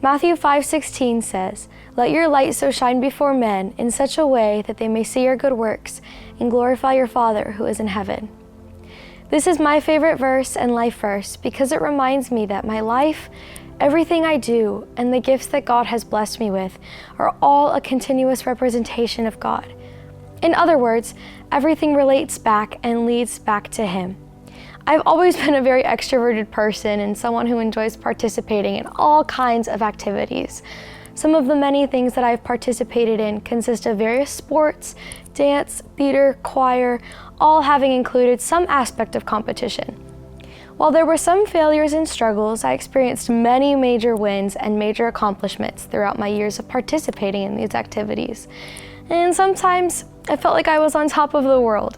Matthew 5:16 says, "Let your light so shine before men in such a way that they may see your good works and glorify your Father who is in heaven." This is my favorite verse and life verse because it reminds me that my life, everything I do, and the gifts that God has blessed me with are all a continuous representation of God. In other words, everything relates back and leads back to Him. I've always been a very extroverted person and someone who enjoys participating in all kinds of activities. Some of the many things that I've participated in consist of various sports, dance, theater, choir, all having included some aspect of competition. While there were some failures and struggles, I experienced many major wins and major accomplishments throughout my years of participating in these activities. And sometimes I felt like I was on top of the world.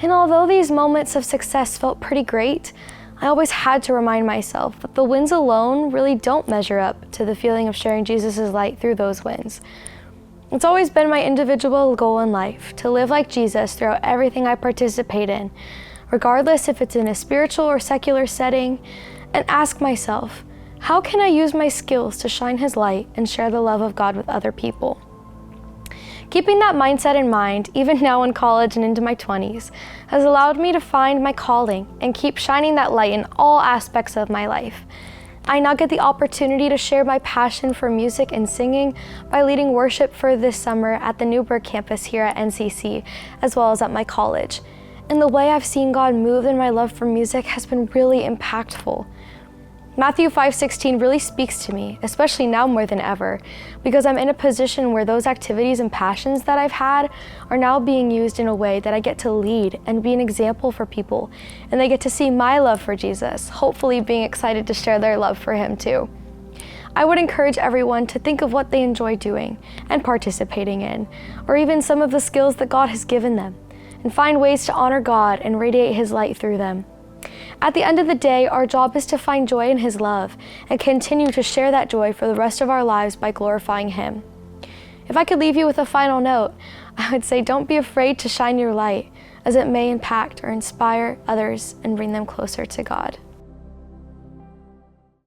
And although these moments of success felt pretty great, I always had to remind myself that the wins alone really don't measure up to the feeling of sharing Jesus' light through those wins. It's always been my individual goal in life to live like Jesus throughout everything I participate in, regardless if it's in a spiritual or secular setting, and ask myself, how can I use my skills to shine His light and share the love of God with other people? Keeping that mindset in mind, even now in college and into my 20s, has allowed me to find my calling and keep shining that light in all aspects of my life. I now get the opportunity to share my passion for music and singing by leading worship for this summer at the Newburgh campus here at NCC, as well as at my college. And the way I've seen God move in my love for music has been really impactful. Matthew 5:16 really speaks to me, especially now more than ever, because I'm in a position where those activities and passions that I've had are now being used in a way that I get to lead and be an example for people, and they get to see my love for Jesus, hopefully being excited to share their love for Him too. I would encourage everyone to think of what they enjoy doing and participating in, or even some of the skills that God has given them, and find ways to honor God and radiate His light through them. At the end of the day, our job is to find joy in His love and continue to share that joy for the rest of our lives by glorifying Him. If I could leave you with a final note, I would say don't be afraid to shine your light, as it may impact or inspire others and bring them closer to God.